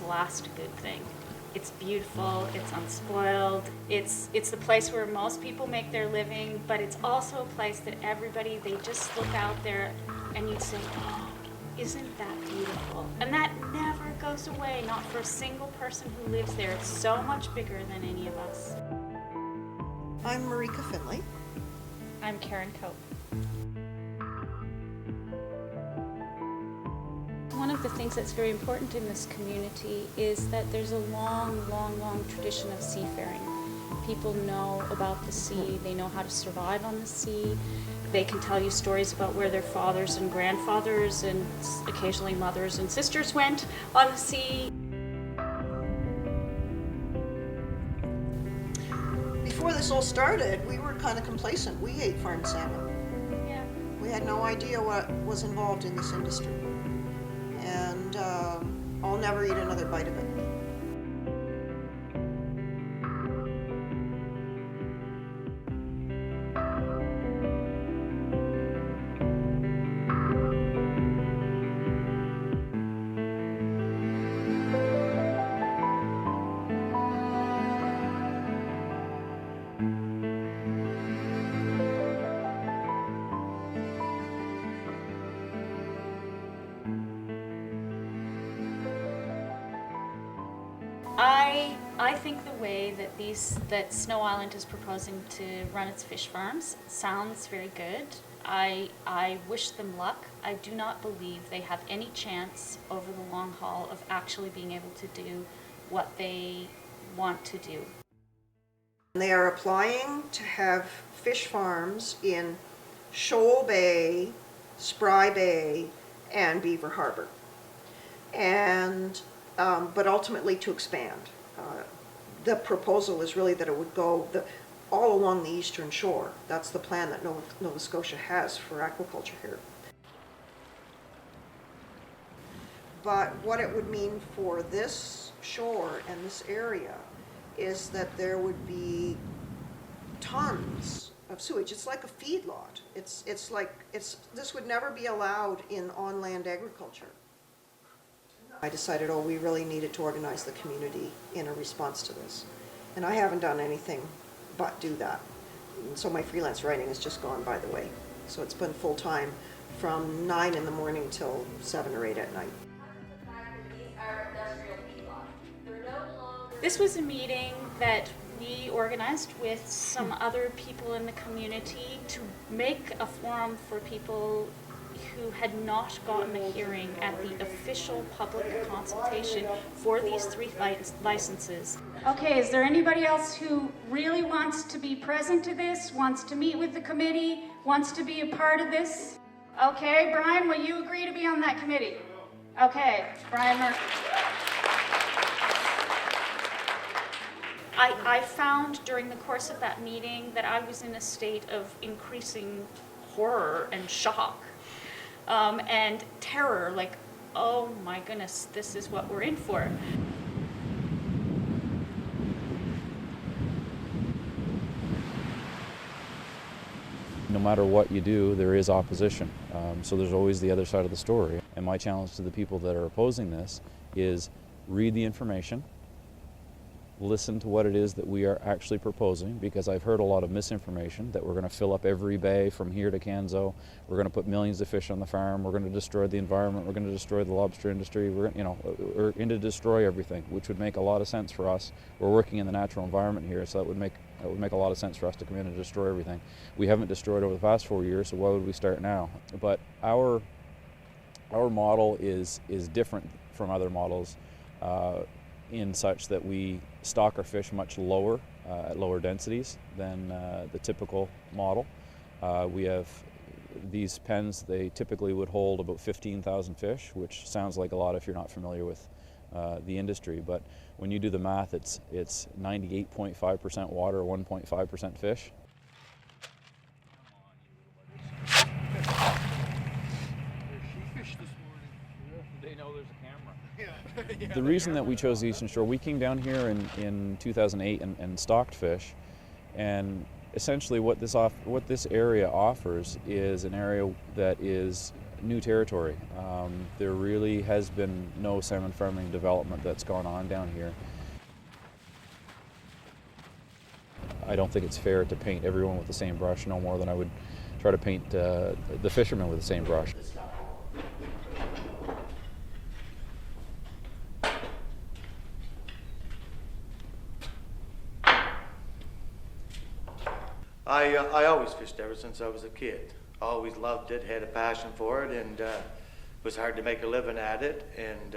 life's last good thing. It's beautiful, it's unspoiled, it's the place where most people make their living, but it's also a place that everybody, they just look out there and you'd say, oh, isn't that beautiful? And that never goes away, not for a single person who lives there. It's so much bigger than any of us. I'm Marika Finley. I'm Karen Cope. One of the things that's very important in this community is that there's a long, long, long tradition of seafaring. People know about the sea, they know how to survive on the sea. They can tell you stories about where their fathers and grandfathers and occasionally mothers and sisters went on the sea. Before this all started, we were kind of complacent. We ate farmed salmon. Yeah. We had no idea what was involved in this industry. And I'll never eat another bite of it. I think the way that Snow Island is proposing to run its fish farms sounds very good. I wish them luck. I do not believe they have any chance over the long haul of actually being able to do what they want to do. They are applying to have fish farms in Shoal Bay, Spry Bay, and Beaver Harbor, and but ultimately to expand. The proposal is really that it would go all along the eastern shore. That's the plan that Nova Scotia has for aquaculture here. But what it would mean for this shore and this area is that there would be tons of sewage. It's like a feedlot. This would never be allowed in on-land agriculture. I decided, we really needed to organize the community in a response to this. And I haven't done anything but do that. And so my freelance writing has just gone by the way. So it's been full-time from 9 in the morning till 7 or 8 at night. This was a meeting that we organized with some other people in the community to make a forum for people who had not gotten a hearing at the official public consultation for these 3 licenses. Okay, is there anybody else who really wants to be present to this, wants to meet with the committee, wants to be a part of this? Okay, Brian, will you agree to be on that committee? Okay, Brian Murphy. I found during the course of that meeting that I was in a state of increasing horror and shock. And terror, like, oh my goodness, this is what we're in for. No matter what you do, there is opposition. So there's always the other side of the story. And my challenge to the people that are opposing this is read the information, listen to what it is that we are actually proposing, because I've heard a lot of misinformation that we're going to fill up every bay from here to Canso, we're going to put millions of fish on the farm, we're going to destroy the environment, we're going to destroy the lobster industry, we're going to destroy everything, which would make a lot of sense for us. We're working in the natural environment here, so that would make a lot of sense for us to come in and destroy everything. We haven't destroyed over the past 4 years, so why would we start now? But our model is different from other models in such that we stock our fish much lower, at lower densities than the typical model. We have these pens, they typically would hold about 15,000 fish, which sounds like a lot if you're not familiar with the industry, but when you do the math, it's 98.5% water, 1.5% fish. The reason that we chose the Eastern Shore, we came down here in 2008 and stocked fish, and essentially what this area offers is an area that is new territory. There really has been no salmon farming development that's gone on down here. I don't think it's fair to paint everyone with the same brush, no more than I would try to paint the fishermen with the same brush. I always fished ever since I was a kid. Always loved it, had a passion for it, and it was hard to make a living at it. And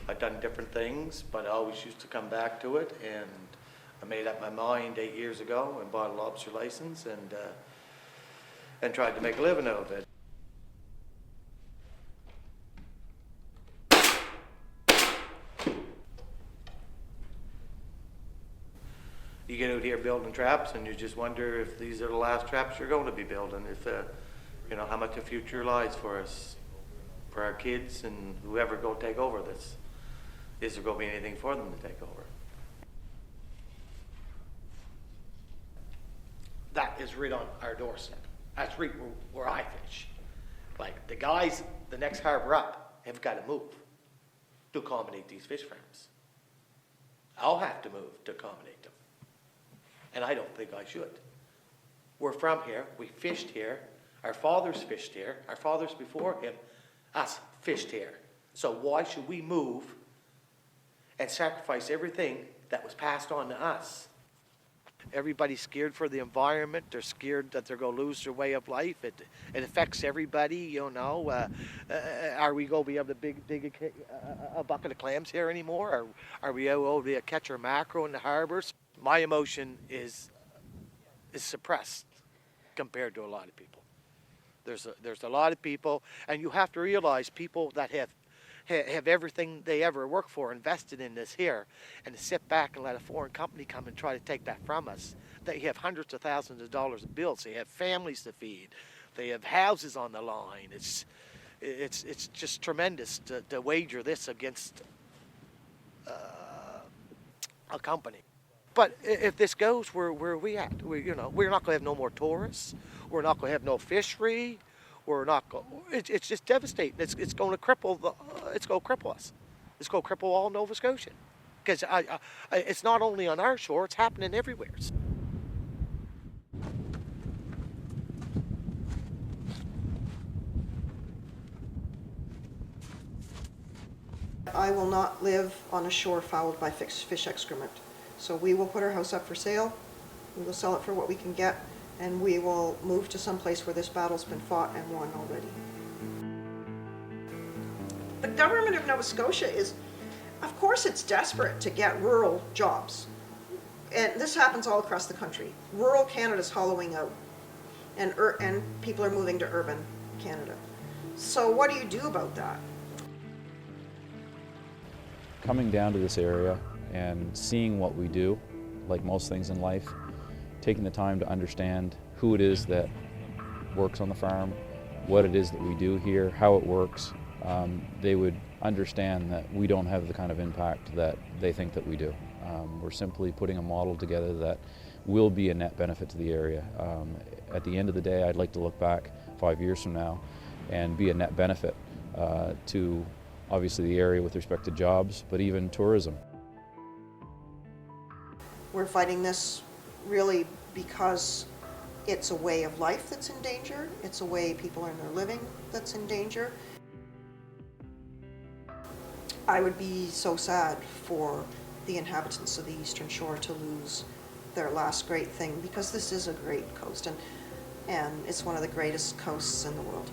I've done different things, but I always used to come back to it. And I made up my mind 8 years ago and bought a lobster license and tried to make a living out of it. You get out here building traps and you just wonder if these are the last traps you're going to be building, if you know, how much the future lies for us, for our kids and whoever go take over this. Is there going to be anything for them to take over? That is right on our doorstep. That's right where I fish. Like the guys, the next harbor up, have got to move to accommodate these fish farms. I'll have to move to accommodate them. And I don't think I should. We're from here, we fished here, our fathers fished here, our fathers before him, us fished here. So why should we move and sacrifice everything that was passed on to us? Everybody's scared for the environment. They're scared that they're going to lose their way of life. It affects everybody, you know. Are we going to be able to dig a bucket of clams here anymore? Or are we able to catch our mackerel in the harbors? My emotion is suppressed compared to a lot of people. There's a lot of people, and you have to realize people that have everything they ever worked for invested in this here, and to sit back and let a foreign company come and try to take that from us. They have hundreds of thousands of dollars of bills. They have families to feed. They have houses on the line. It's just tremendous to wager this against a company. But if this goes, where are we at? We're not going to have no more tourists. We're not going to have no fishery. We're not going. It's just devastating. It's going to cripple it's going to cripple us. It's going to cripple all Nova Scotia. Because it's not only on our shore. It's happening everywhere. I will not live on a shore fouled by fish excrement. So we will put our house up for sale, we will sell it for what we can get, and we will move to some place where this battle's been fought and won already. The government of Nova Scotia is, of course it's desperate to get rural jobs. And this happens all across the country. Rural Canada's hollowing out, and people are moving to urban Canada. So what do you do about that? Coming down to this area and seeing what we do, like most things in life, taking the time to understand who it is that works on the farm, what it is that we do here, how it works, they would understand that we don't have the kind of impact that they think that we do. We're simply putting a model together that will be a net benefit to the area. At the end of the day, I'd like to look back 5 years from now and be a net benefit to obviously the area with respect to jobs, but even tourism. We're fighting this really because it's a way of life that's in danger. It's a way people earn their living that's in danger. I would be so sad for the inhabitants of the Eastern Shore to lose their last great thing, because this is a great coast, and it's one of the greatest coasts in the world.